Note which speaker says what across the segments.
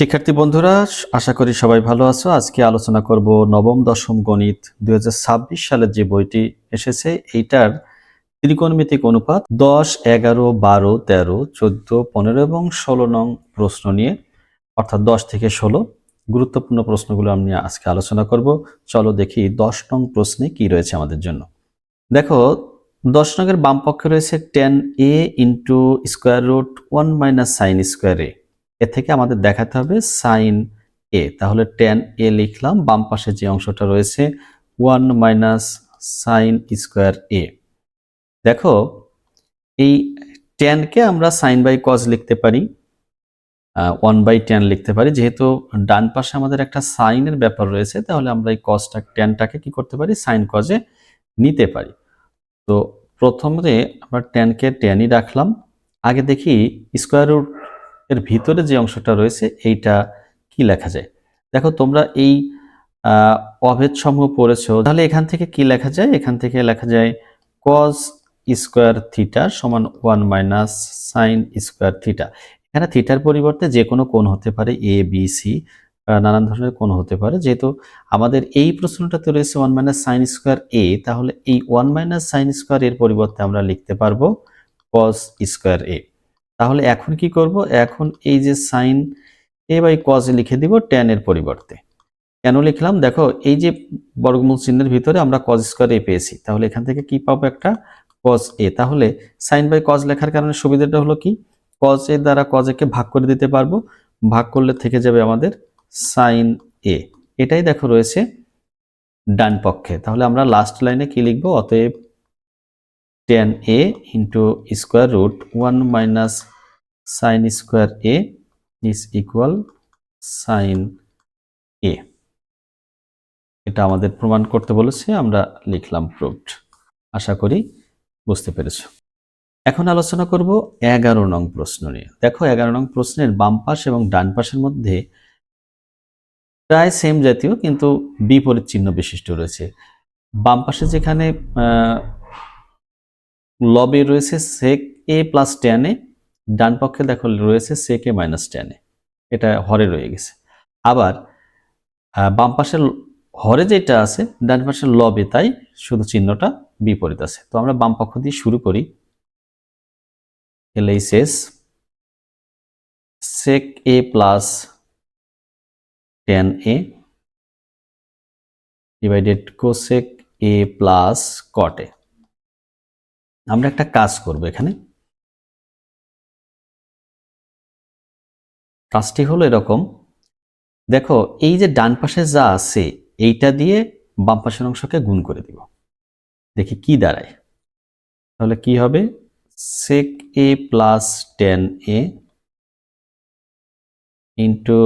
Speaker 1: শিক্ষার্থী বন্ধুরা, আশা করি সবাই ভালো আছো। আজকে আলোচনা করব নবম দশম গণিত 2026 সালের যে বইটি এসেছে এইটার ত্রিকোণমিতিক অনুপাত 10, 11, 12, 13, 14, 15 এবং 16 নং প্রশ্ন নিয়ে, অর্থাৎ 10 থেকে 16 গুরুত্বপূর্ণ প্রশ্নগুলো আমি আজকে আলোচনা করব। চলো দেখি 10 নং প্রশ্নে কি রয়েছে আমাদের জন্য। দেখো 10 নংয়ের বাম পক্ষে রয়েছে tan a into square root 1 minus sine square a। এ থেকে আমাদের দেখাতে হবে সাইন a। তাহলে tan a লিখলাম, বাম পাশে যে অংশটা রয়েছে 1 মাইনাস সাইন স্কোয়ার a। দেখো এই tan কে আমরা সাইন বাই কজ লিখতে পারি, 1/tan লিখতে পারি। যেহেতু ডান পাশে আমাদের একটা সাইনের ব্যাপার রয়েছে, তাহলে আমরা এই কজটা ট্যানটাকে কি করতে পারি, সাইন কজে নিতে পারি। তো প্রথমে আমরা ট্যানকে ট্যানই রাখলাম। আগে দেখি স্কোয়ার রুট এর ভিতরে যে অংশটা রয়েছে এইটা কি লেখা যায়। দেখো তোমরা এই অভেদ সমূহ পড়েছো, তাহলে এখান থেকে কি লেখা যায়, এখান থেকে লেখা যায় কজ স্কোয়ার থিটা সমান 1 মাইনাস সাইন স্কোয়ার থিটা। এখানে থিটার পরিবর্তে যে কোনো কোণ হতে পারে, এ বি সি, নানান ধরনের কোণ হতে পারে। যেহেতু আমাদের এই প্রশ্নটাতে রয়েছে 1 মাইনাস সাইন স্কোয়ার এ, তাহলে এই 1 মাইনাস সাইন স্কোয়ার এর পরিবর্তে আমরা লিখতে পারবো কজ স্কোয়ার এ। তাহলে এখন কি করব, এখন এই যে সাইন এ বাই কজ লিখে দিব ট্যান এর পরিবর্তে। কেন লিখলাম, দেখো এই যে বর্গমূল চিহ্নের ভিতরে আমরা কজ স্কোয়ার এ পেয়েছি, তাহলে এখান থেকে কি পাবো, একটা কজ এ। তাহলে সাইন বাই কজ লেখার কারণে সুবিধাটা হলো কি, কজ এ দ্বারা কজ এ কে ভাগ করে দিতে পারবো, ভাগ করলে থেকে যাবে আমাদের সাইন এ। এটাই দেখো রয়েছে ডান পক্ষে। তাহলে আমরা লাস্ট লাইনে কি লিখবো, অতএব tan a into square root 1 minus sine square A is equal sine A. এটা আমাদের প্রমাণ করতে বলেছে, আমরা লিখলাম প্রুভড। আশা করি বুঝতে পেরেছো। এখন আলোচনা করব 11 নং প্রশ্ন নিয়ে। দেখো 11 নং প্রশ্নের বাম পাশ এবং ডান পাশের মধ্যে প্রায় সেম জাতীয় কিন্তু বিপরীত চিহ্ন বিশিষ্ট রয়েছে। বাম পাশে যেখানে লবে রয়েছে সেক এ প্লাস ট্যান এ, ডান পক্ষে দেখো রয়েছে সেক এ মাইনাস ট্যান এ, এটা হরে রয়ে গেছে। আবার বাম পাশের হরে যেটা আছে ডান পাশের লবে, তাই শুধু চিহ্নটা বিপরীত আছে। তো আমরা বাম পক্ষ দিয়ে শুরু করি। LHS sec A plus tan A divided cosec A plus cot A. আমরা একটা কাজ করব এখানে, কাজটি হলো এরকম। দেখো এই যে ডান পাশে যা আছে এইটা দিয়ে বাম পাশের অংশকে গুণ করে দিব, দেখি কি দাঁড়ায়। তাহলে কি হবে, sec A plus tan A into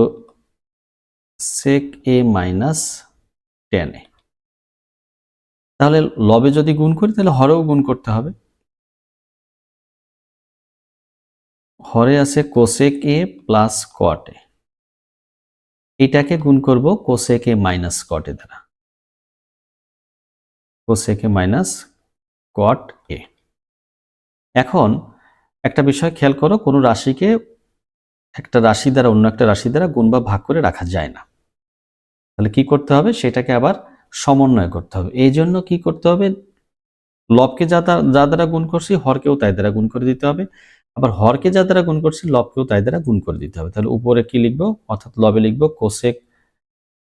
Speaker 1: sec A minus tan A. তাহলে লবে যদি গুণ করি তাহলে হরেও গুণ করতে হবে। হরে আছে কোসেক এ প্লাস কট এ, এটাকে গুণ করব cosec A minus cot A দ্বারা, কোসেক এ মাইনাস কট এ। এখন একটা বিষয় খেয়াল করো, কোনো রাশিকে একটা রাশি দ্বারা অন্য একটা রাশি দ্বারা গুণ বা ভাগ করে রাখা যায় না। তাহলে কি করতে হবে, সেটাকে আবার সমন্বয় করতে হবে। এই জন্য কি করতে হবে, লবকে যা দ্বারা গুণ করছি হরকেও তাই দ্বারা গুণ করে দিতে হবে, আবার হরকে যা দ্বারা গুণ করছি লবকেও তাই দ্বারা গুণ করে দিতে হবে। তাহলে উপরে কি লিখবো, অর্থাৎ লবে লিখবো কোসেক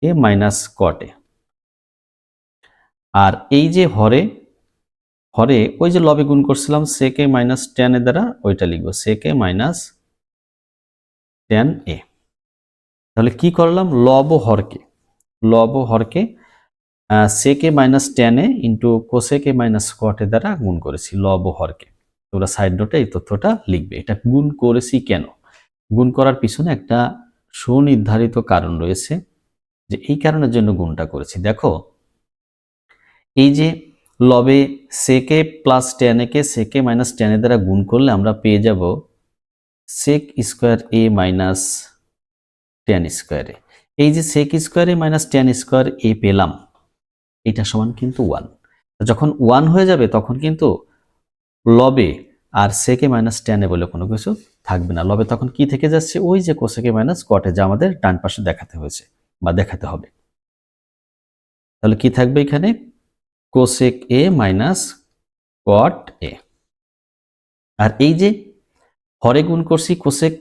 Speaker 1: এ মাইনাস কট এ। আর এই যে হরে ওই যে লবে গুণ করছিলাম সেক এ মাইনাস ট্যান এ দ্বারা, ওইটা লিখবো সেক এ মাইনাস ট্যান এ। তাহলে কি করলাম, লব ও হরকে sec A minus tan A into cosec A minus cot A দ্বারা গুণ করেছি লব ও হরকে। তোমরা সাইড নোটে এই তথ্যটা লিখবে, এটা গুণ করেছি কেন। গুণ করার পিছনে একটা সুনির্ধারিত কারণ রয়েছে, যে এই কারণের জন্য গুণটা করেছি। দেখো এই যে লবে sec A plus tan A কে sec A minus tan A দ্বারা গুণ করলে আমরা পেয়ে যাব sec square A minus tan square A. এই যে sec square A minus tan square A পেলাম, এটা সমান কিন্তু 1। যখন 1 হয়ে যাবে তখন কিন্তু লবে আর সেকে মাইনাস ট্যানে বলে কোনো কিছু থাকবে না। লবে তখন কি থেকে যাচ্ছে, ওই যে কোসেকে মাইনাস কটে, যা আমাদের ডান পাশে দেখাতে হয়েছে বা দেখাতে হবে। তাহলে কি থাকবে এখানে, কোসেক এ মাইনাস কট এ। আর এই যে হরে গুণ করছি cosec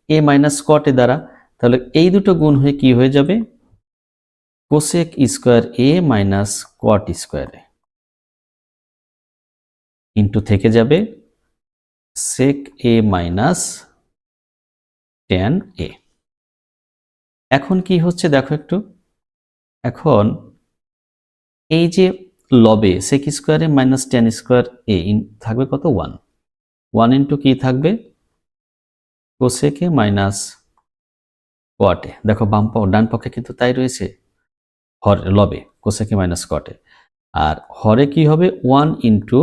Speaker 1: A minus cot A দ্বারা, তাহলে এই দুটো গুণ হয়ে কি হয়ে যাবে, cosec square A minus cot square A into থেকে যাবে সেক এ মাইনাস ট্যান এ। এখন কি হচ্ছে দেখো একটু, এখন এই যে লবে সেক স্কোয়ারে মাইনাস ট্যান স্কোয়ার এ থাকবে কত, 1 ইন্টু কি থাকবে, কোসেকে মাইনাস কটে। দেখো ডান পক্ষে কিন্তু তাই রয়েছে, লবে কোসেকে মাইনাস কটে। আর হরে কি হবে, 1 into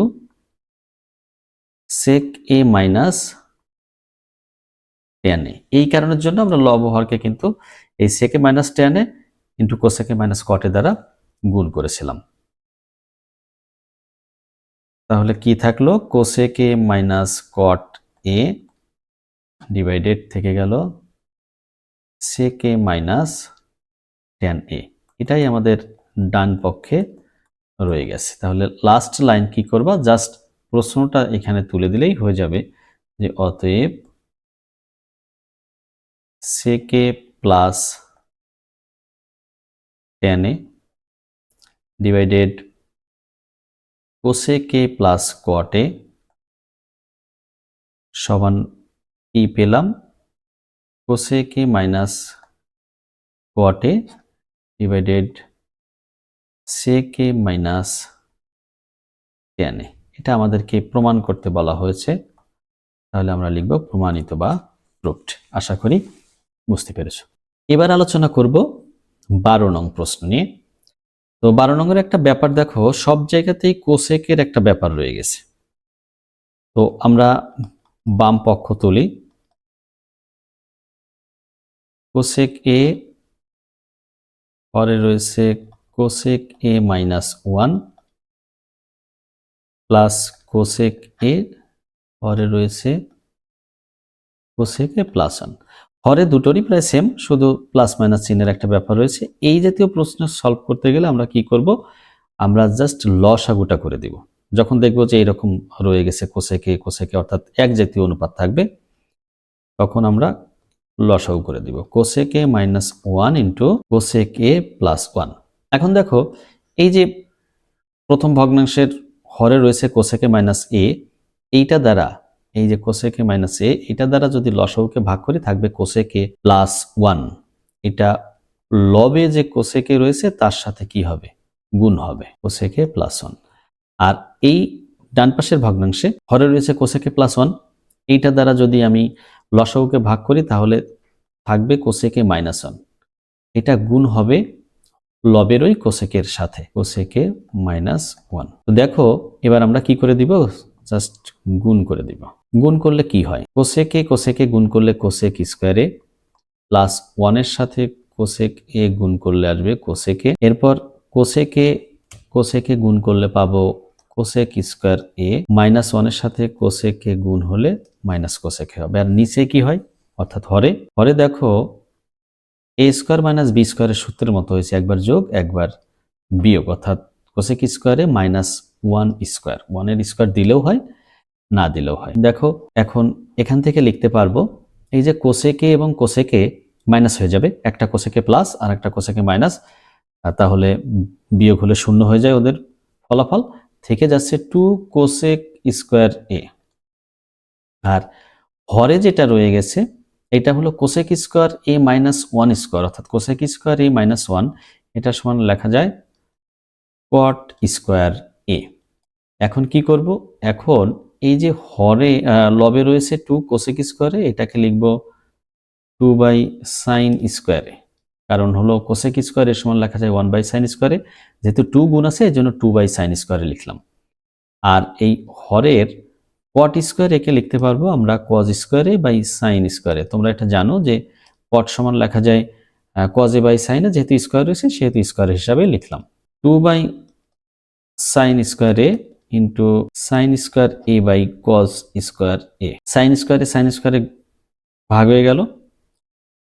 Speaker 1: sec A minus tan A. এই কারণের জন্য আমরা লব হরকে কিন্তু এই sec A minus tan A into cosec A minus cot A দ্বারা গুণ করেছিলাম। তাহলে কি থাকলো, cosec A minus cot A divided থেকে গেল সেকে মাইনাস ট্যান এ। এটাই আমাদের ডান পক্ষে রয়ে গেছে। তাহলে লাস্ট লাইন কি করবা, জাস্ট প্রশ্নটা এখানে তুলে দিলেই হয়ে যাবে যে অতএব sec A plus tan A divided cosec A plus cot A সমান কি পেলাম, cosec A minus cot A divided sec A minus tan A. এটা আমাদেরকে প্রমাণ করতে বলা হয়েছে, তাহলে আমরা লিখব প্রমাণিত বা প্রুফড। আশা করি বুঝতে পেরেছো। এবার আলোচনা করব 12 নং প্রশ্ন নিয়ে। তো 12 নং এর একটা ব্যাপার দেখো, সব জায়গাতেই কোসেকের একটা ব্যাপার রয়ে গেছে। তো আমরা বাম পক্ষ তুলি, কোসেক এ পরে রয়েছে cosec A minus 1 plus cosec এ পরে রয়েছে কোসেক এ প্লাস 1। হরে দুটোরই প্রায় সেম, শুধু প্লাস মাইনাস চিহ্নের একটা ব্যাপার রয়েছে। এই জাতীয় প্রশ্ন সলভ করতে গেলে আমরা কি করব, আমরা জাস্ট লসাগুটা করে দিব। যখন দেখব যে এরকম রয়ে গেছে কোসেকে অর্থাৎ এক জাতীয় অনুপাত থাকবে, তখন আমরা লসাগু করে দিব, cosec minus 1 into cosec plus 1। এখন দেখো এই যে প্রথম ভগ্নাংশের হরে রয়েছে কোসেকে মাইনাস এ, এইটা দ্বারা এই যে কোসেকে মাইনাস এ, এটা দ্বারা যদি লসাগুকে ভাগ করি থাকবে কোসেকে প্লাস 1। এটা লবে যে কোসেকে রয়েছে তার সাথে কি হবে, গুণ হবে, কোসেকে প্লাস 1। আর এই ডান পাশের ভগ্নাংশে হরে রয়েছে কোসেকে প্লাস 1, এইটা দ্বারা যদি আমি লসাগুকে ভাগ করি তাহলে থাকবে কোসেকে মাইনাস 1। এটা গুণ হবে লবের ওই কোসেকের সাথে, কোসেকে মাইনাস 1। তো দেখো এবার আমরা কি করে দিব, জাস্ট গুণ করে দিব। গুণ করলে কি হয়, কোসেকে গুণ করলে কোসেক স্কোয়ারে প্লাস 1 এর সাথে কোসেক এ গুণ করলে আসবে কোসেকে, এরপর কোসেকে গুণ করলে পাবো কোসেক স্কোয়ার এ, মাইনাস 1 এর সাথে কোসেকে গুণ হলে মাইনাস কোসেকে হবে। আর নিচে কি হয়, অর্থাৎ হরে দেখো এ স্কোয়ার মাইনাস বি স্কোয়ারের সূত্রের মতো হয়েছে, একবার যোগ একবার বিয়োগ, অর্থাৎ কোসেক স্কোয়ারে মাইনাস 1 স্কোয়ার, 1 এর স্কোয়ার দিলেও হয় না দিলেও হয়। দেখো এখন এখান থেকে লিখতে পারবো এই যে কোসেকে এবং কোসেকে মাইনাস হয়ে যাবে, একটা কোসেকে প্লাস আর একটা কোসেকে মাইনাস, তাহলে বিয়োগ হলে শূন্য হয়ে যায় ওদের ফলাফল, থেকে যাচ্ছে 2 কোসেক স্কোয়ার এ। আর হরে যেটা রয়ে গেছে এটা হলো cosec square A minus 1 square, অর্থাৎ কোসেক স্কোয়ার এ মাইনাস 1, এটা সমান লেখা যায় কট স্কোয়ার এ। এখন কি করব, এখন এই যে হরে লবে রয়েছে 2 কোসেক স্কোয়ারে, এটাকে লিখব 2 বাই সাইন স্কোয়ারে, কারণ হলো কোসেক স্কোয়ারের সমান লেখা যায় 1 বাই সাইন স্কোয়ারে, যেহেতু 2 গুণ আছে এই জন্য 2 বাই সাইন স্কোয়ারে লিখলাম। আর এই হরের কট স্কোয়ার একে লিখতে পারবো আমরা কজ স্কোয়ারে বাই সাইন স্কোয়ারে। তোমরা এটা জানো যে কট সমান লেখা যায় কজে বাই সাইনে, যেহেতু স্কোয়ার রয়েছে সেহেতু স্কোয়ার হিসাবে লিখলাম। 2 বাই সাইন স্কোয়ারে into sine square a by cos square a. Sine স্কোয়ারে ভাগ হয়ে গেল,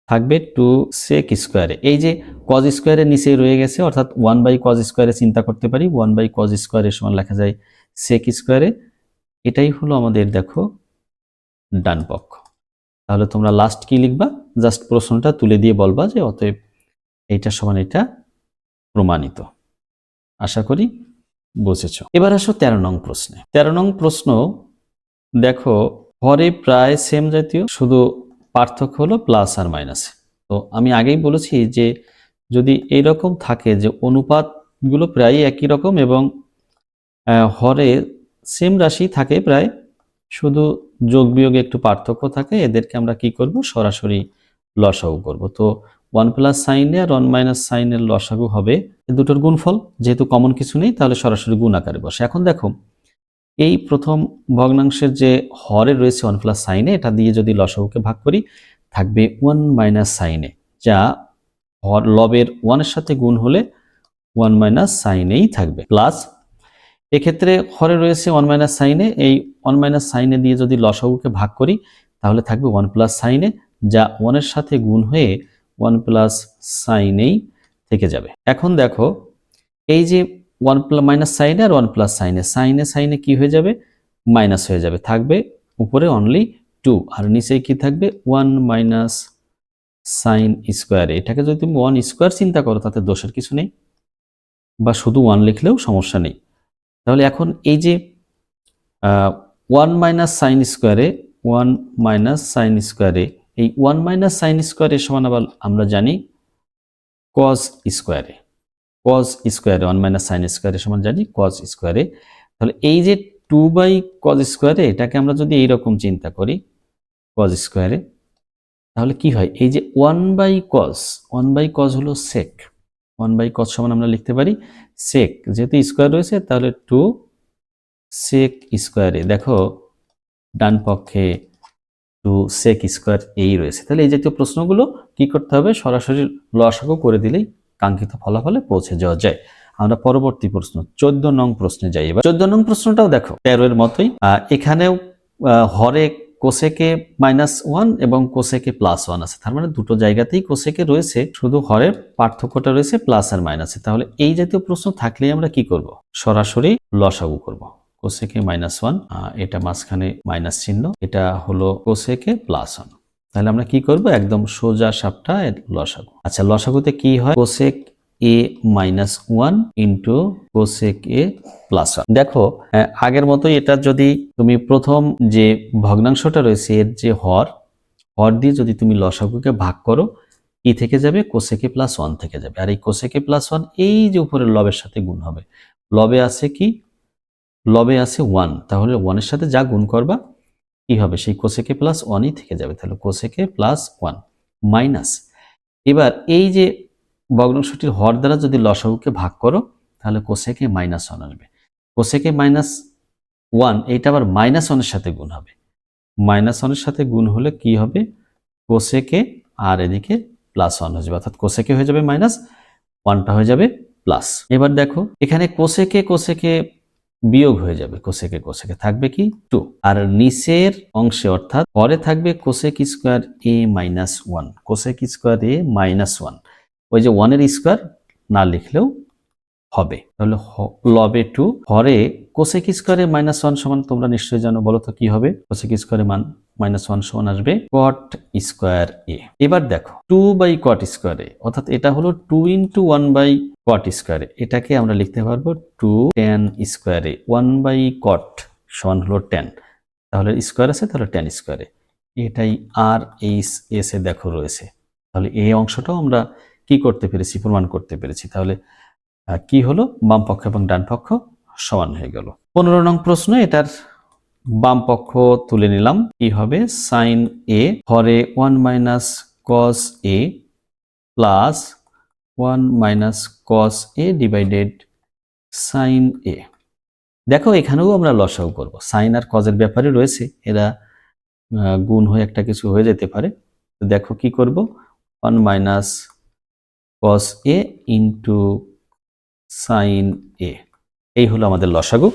Speaker 1: থাকবে টু সেক স্কোয়ারে। এই যে কজ স্কোয়ারের নিচে রয়ে গেছে, অর্থাৎ 1/কজ স্কোয়ারে চিন্তা করতে পারি, 1/কজ স্কোয়ারের সমান লেখা যায় সেক স্কোয়ারে। এটাই হলো আমাদের দেখো ডান পক্ষ। তাহলে তোমরা লাস্ট কি লিখবা, জাস্ট প্রশ্নটা তুলে দিয়ে বলবা যে অতএব এইটা সমান এটা প্রমাণিত। আশা করি বুঝেছো। এবার আসো 13 নং প্রশ্নে। 13 নং প্রশ্ন দেখো, হরে প্রায় সেম জাতীয়, শুধু পার্থক্য হলো প্লাস আর মাইনাস। তো আমি আগেই বলেছি যে যদি এইরকম থাকে যে অনুপাতগুলো প্রায় একই রকম এবং হরে সেম রাশি থাকে প্রায়, শুধু যোগ বিয়োগে একটু পার্থক্য থাকে, এদেরকে আমরা কি করব, সরাসরি লসাগু করব। তো 1 + sin এ আর 1 - sin এর লসাগু হবে এই দুটোর গুণফল। যেহেতু কমন কিছু নেই তাহলে সরাসরি গুণ আকারে বসে। এখন দেখো এই প্রথম ভগ্নাংশের যে হরে রয়েছে 1 + sin এ, এটা দিয়ে যদি লসাগুকে ভাগ করি থাকবে 1 - sin এ, যা লবের 1 এর সাথে গুণ হলে 1 - sin এই থাকবে, প্লাস এক্ষেত্রে হরে রয়েছে 1 - sin এ, এই 1 - sin এ দিয়ে যদি লসাগুকে ভাগ করি তাহলে থাকবে 1 + sin এ, যা 1 এর সাথে গুণ হয়ে 1 + sin এই থেকে যাবে। এখন দেখো এই যে 1 - sin এ আর 1 + sin এ, sin এ কি হয়ে যাবে, মাইনাস হয়ে যাবে, থাকবে উপরে অনলি 2 আর নিচে কি থাকবে 1 - sin স্কোয়ারে। এটাকে যদি তুমি 1 স্কোয়ার চিন্তা করো তাতে দোষের কিছু নেই, বা শুধু 1 লিখলেও সমস্যা নেই। তাহলে এখন এই যে 1 - sin স্কোয়ারে, 1 - sin স্কোয়ারে, এই 1 - sin স্কোয়ারের সমান আবার আমরা জানি cos স্কোয়ারে। cos স্কোয়ারে 1 - sin স্কোয়ারের সমান জানি cos স্কোয়ারে। তাহলে এই যে 2/cos স্কোয়ারে, এটাকে আমরা যদি এইরকম চিন্তা করি cos স্কোয়ারে, তাহলে কি হয়, এই যে 1/cos হলো sec, 1/cos সমান আমরা লিখতে পারি sec, যেহেতু স্কোয়ার রয়েছে তাহলে 2 sec স্কোয়ারে। দেখো ডান পক্ষে 2 sec স্কোয়ার এই রয়েছে। তাহলে এই জাতীয় প্রশ্নগুলো কি করতে হবে, সরাসরি লসাগু করে দিলেই কাঙ্ক্ষিত ফলাফলে পৌঁছে যাওয়া যায়। আমরা পরবর্তী প্রশ্ন 14 নং প্রশ্নে যাই। এবার 14 নং প্রশ্নটাও দেখো 13 এর মতোই, এখানেও হরে কোসেকে -1 এবং কোসেকে +1 আছে, তার মানে দুটো জায়গাতেই কোসেকে রয়েছে, শুধু হরের পার্থক্যটা রয়েছে প্লাস আর মাইনাসে। তাহলে এই জাতীয় প্রশ্ন থাকলেই আমরা কি করব, সরাসরি লসাগু করব। কোসেকে -1, এটা মাঝখানে মাইনাস চিহ্ন, এটা হলো কোসেকে +1। তাহলে আমরা কি করব, একদম সোজা সাপটা লসাগু। আচ্ছা, লসাগুতে কি হয়, cosec a -1 into cosec a +1। দেখো আগের মতোই এটা যদি তুমি প্রথম যে ভগ্নাংশটা রয়েছে এর যে হর দিয়ে যদি তুমি লসাগুকে ভাগ করো, কি থেকে যাবে, কোসেকে +1 থেকে যাবে। আর এই কোসেকে +1 এই যে উপরের লবের সাথে গুণ হবে, লবে আছে কি, লবে আছে 1, তাহলে 1 এর সাথে যা গুণ করবা কি হবে, সেই কোসেকে +1ই থেকে যাবে। তাহলে কোসেকে +1 মাইনাস, এবার এই যে ভগ্নাংশটির হর দ্বারা যদি লসাগুকে ভাগ করো তাহলে কোসেকে -1 আসবে। কোসেকে -1 এইটা আবার -1 এর সাথে গুণ হবে, -1 এর সাথে গুণ হলে কি হবে, কোসেকে আর এদিকে +1 হয়ে যাবে, অর্থাৎ কোসেকে হয়ে যাবে মাইনাস, 1টা হয়ে যাবে প্লাস। এবার দেখো এখানে কোসেকে বিয়োগ হয়ে যাবে, কোসেকে থাকবে কি 2, আর নিচের অংশে অর্থাৎ পরে থাকবে cosec square a -1, cosec square a -1, ওই যে 1 এর স্কোয়ার না লিখলেও হবে। তাহলে লবে 2, হরে কোসেক স্কোয়ারে -1 সমান তোমরা নিশ্চয়ই জানো, বলো তো কি হবে, কোসেক স্কোয়ারে -1 সমান আসবে cot স্কোয়ার a। এবার দেখো 2/cot স্কোয়ারে, অর্থাৎ এটা হলো 2 × 1/cot স্কোয়ারে, এটাকে আমরা লিখতে পারবো 2 tan স্কোয়ারে, 1/cot সমান হলো 10, তাহলে স্কোয়ার আছে তাহলে tan স্কোয়ারে, এটাই আর এইচ এস এ দেখো রয়েছে। তাহলে এই অংশটাও আমরা কি করতে পেরেছি, প্রমাণ করতে পেরেছি। তাহলে কি হলো, বাম পক্ষ এবং ডান পক্ষ সমান হয়ে গেল। 15 নং প্রশ্ন, এটার বাম পক্ষ তুলে নিলাম, কি হবে, sin a Hare 1 - cos a plus 1 - cos a divided sin a। দেখো এখানেও আমরা লসাগু করব, সাইন আর কজের ব্যাপারে রয়েছে, এরা গুণ হয়ে একটা কিছু হয়ে যেতে পারে। তো দেখো কি করব, 1 - cos a into sin a, এই হলো আমাদের লসাগু।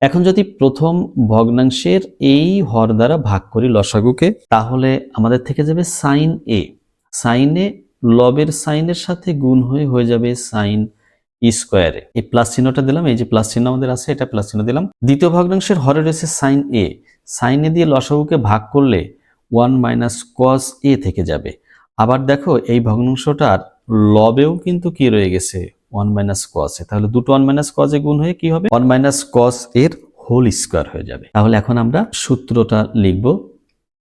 Speaker 1: এখন যদি প্রথম ভগ্নাংশের এই হর দ্বারা ভাগ করি লসাগুকে, তাহলে আমাদের থেকে যাবে সাইন এ। সাইনে লবের সাইনের সাথে গুণ হয়ে যাবে সাইন স্কোয়ারে। এই প্লাস চিহ্নটা দিলাম, এই যে প্লাস চিহ্ন আমাদের আছে, এটা প্লাস চিহ্ন দিলাম। দ্বিতীয় ভগ্নাংশের হরে রয়েছে সাইন এ। সাইন এ দিয়ে লসাগুকে ভাগ করলে 1 মাইনাস কস এ থেকে যাবে। আবার দেখো এই ভগ্নাংশটার লবেও কিন্তু কি রয়ে গেছে, 1 মাইনাস কস এ। তাহলে দুটো 1 মাইনাস কস এ গুণ হয়ে কি হবে, 1 মাইনাস কস এর হোল স্কোয়ার হয়ে যাবে। তাহলে এখন আমরা সূত্রটা লিখব।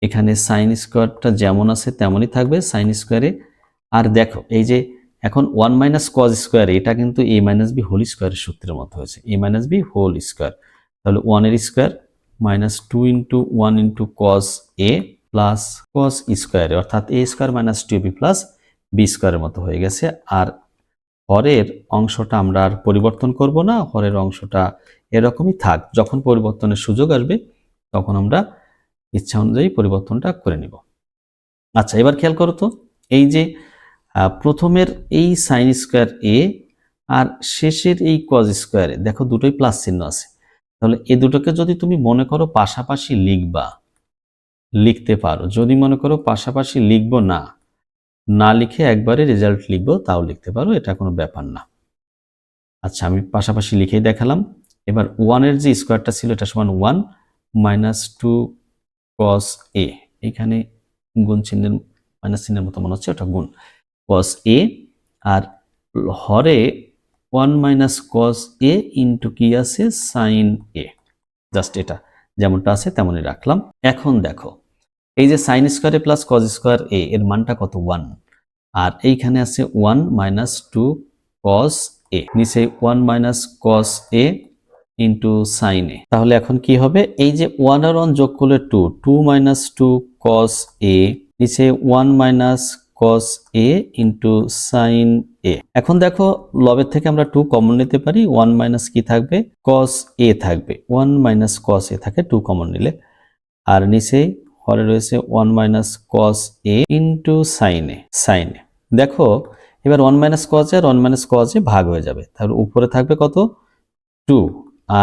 Speaker 1: এখানে সাইন স্কোয়ারটা যেমন আছে তেমনই থাকবে সাইন স্কোয়ারে। আর দেখো এই যে এখন 1 মাইনাস কস স্কোয়ার, এটা কিন্তু এ মাইনাস বি হোল স্কোয়ারের সূত্রের মতো হয়েছে, A minus B whole square. তাহলে 1 এর square minus 2 into 1 into cos A plus cos স্কোয়ারে, অর্থাৎ A square minus 2b plus B স্কোয়ারের মতো হয়ে গেছে। আর হরের অংশটা আমরা আর পরিবর্তন করব না, হরের অংশটা এরকমই থাক। যখন পরিবর্তনের সুযোগ আসবে তখন আমরা ইচ্ছা অনুযায়ী পরিবর্তনটা করে নিব। আচ্ছা, এবার খেয়াল করো তো, এই যে প্রথমের এই সাইন স্কোয়ার এ আর শেষের এই কজ স্কোয়ারে দেখো দুটোই প্লাস চিহ্ন আছে। তাহলে এই দুটোকে যদি তুমি মনে করো পাশাপাশি লিখতে পারো। যদি মনে করো পাশাপাশি লিখবো না লিখে একবারে রেজাল্ট লিখবো, তাও লিখতে পারো, এটা কোনো ব্যাপার না। আচ্ছা, আমি পাশাপাশি লিখেই দেখালাম। এবার 1 এর যে স্কোয়ারটা ছিল এটা সমান 1 মাইনাস 2 কস এ, এখানে গুণ চিহ্নের মাইনাস চিহ্নের মতো মনে হচ্ছে, ওটা গুণ কস এ। আর হরে 1 মাইনাস কস এ ইন্টু কি আছে সাইন এ, জাস্ট এটা যেমনটা আছে তেমনই রাখলাম। এখন দেখো এই যে সাইন স্কোয়ারে প্লাস কস স্কোয়ার এ এর মানটা কত, 1। আর এইখানে আছে 1 মাইনাস 2 কস এ, নিচে 1 মাইনাস কস এ ইন্টু সাইন এ। তাহলে এখন কি হবে, এই যে 1 আর 1 যোগ করলে 2, 2 মাইনাস 2 কস এ, নিচে 1 মাইনাস কস এ ইন্টু সাইন এ। এখন দেখো লবের থেকে আমরা 2 কমন নিতে পারি, 1 মাইনাস কি থাকবে, কস এ থাকবে। 1 মাইনাস কস এ থাকে 2 কমন নিলে। আর নিচে হরে রয়েছে 1 মাইনাস কস এ ইন্টু সাইন এ। দেখো এবার 1 মাইনাস কস এ আর 1 মাইনাস কস এ ভাগ হয়ে যাবে। তাহলে উপরে থাকবে কত, 2।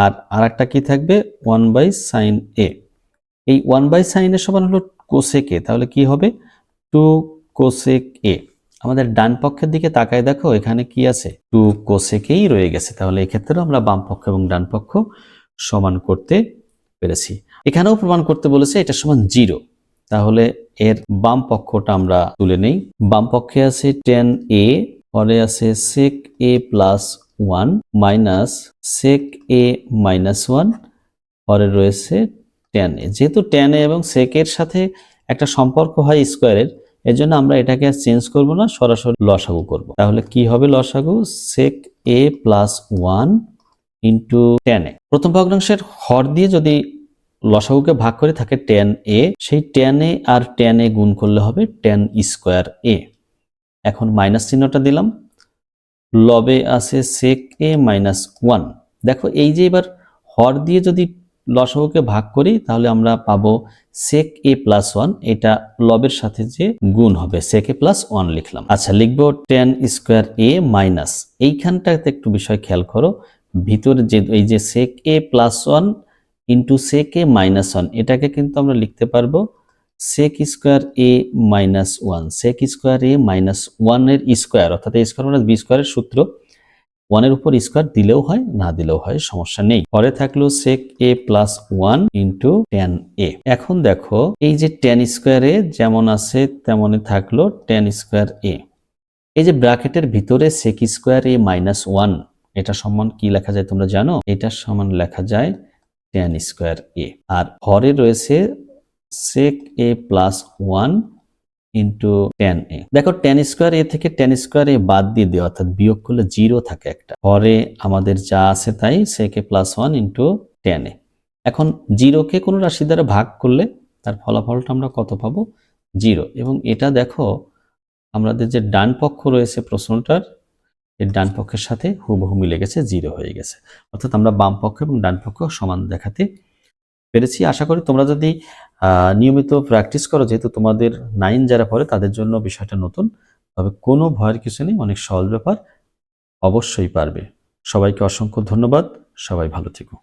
Speaker 1: আর আরেকটা কি থাকবে, 1 বাই সাইন এ। এই 1 বাই সাইন এর সমান হলো কোসেক এ। তাহলে কি হবে, 2 কোসেক এ। আমাদের ডান পক্ষের দিকে তাকায় দেখো এখানে কি আছে, 2 কোসেক এই রয়ে গেছে। তাহলে এক্ষেত্রেও আমরা বাম পক্ষ এবং ডান পক্ষ সমান করতে পেরেছি। এখানেও প্রমাণ করতে বলেছে এটা সমান 0। তাহলে এর বাম পক্ষটা আমরা তুলে নেই। বাম পক্ষে আছে tan a, পরে আছে sec a plus 1 minus sec a minus 1, পরে রয়েছে tan a। যেহেতু tan a এবং sec এর সাথে একটা সম্পর্ক হয় স্কোয়ারের, এর জন্য আমরা এটাকে আর চেঞ্জ করব না, সরাসরি লসাগু করব। তাহলে কি হবে লসাগু, sec a plus 1 into tan a। প্রথম ভগ্নাংশের হর দিয়ে যদি লসাগুকে ভাগ করে থাকে tan a, সেই tan a R tan a গুণ করলে হবে tan স্কোয়ার a। এখন মাইনাস চিহ্নটা দিলাম, লবে আছে sec a মাইনাস 1। দেখো এই যে এবার হর দিয়ে যদি লসাগুকে ভাগ করি তাহলে আমরা পাবো sec a প্লাস 1, এটা লবের সাথে যে গুণ হবে sec a প্লাস 1 লিখলাম। আচ্ছা, লিখবো tan স্কোয়ার a মাইনাস, এইখানটাতে একটু বিষয় খেয়াল করো, ভিতরে যে এই যে sec a plus 1 into sec a minus 1, এটাকে কিন্তু আমরা লিখতে পারবো sec square a minus 1। sec square a minus 1 এর স্কোয়ার, অর্থাৎ a স্কোয়ার মাইনাস b স্কোয়ারের সূত্র, 1 এর উপর স্কোয়ার দিলেও হয় না দিলেও হয়, সমস্যা নেই। পরে থাকলো sec a plus 1 into tan a। এখন দেখো এই যে tan স্কোয়ার a যেমন আছে তেমনই থাকলো tan স্কোয়ার a। এই যে ব্র্যাকেটের ভিতরে sec স্কোয়ার a মাইনাস 1, এটা সমান কি লেখা যায় তোমরা জানো, এটা সমান লেখা যায় tan স্কোয়ার a। আর হরে রয়েছে sec a plus 1 into tan a। দেখো tan স্কোয়ার a থেকে tan স্কোয়ার a বাদ দিয়ে দেওয়া, অর্থাৎ বিয়োগ করলে 0 থাকে একটা। হরে আমাদের যা আছে তাই sec a plus 1 into tan a। এখন 0 কে কোনো রাশি দ্বারা ভাগ করলে তার ফলাফলটা আমরা কত পাবো, 0। এবং এটা দেখো আমাদের যে ডান পক্ষ রয়েছে প্রশ্নটার, এর ডান পক্ষের সাথে হুবহু মিলে গেছে, 0 হয়ে গেছে। অর্থাৎ আমরা বাম পক্ষ এবং ডান পক্ষ সমান দেখাতে পেরেছি। আশা করি তোমরা যদি নিয়মিত প্র্যাকটিস করো, যেহেতু তোমাদের 9 যারা পড়ে তাদের জন্য বিষয়টা নতুন, তবে কোনো ভয়ের কিছু নেই, অনেক সহজ ব্যাপার, অবশ্যই পারবে। সবাইকে অসংখ্য ধন্যবাদ, সবাই ভালো থেকো।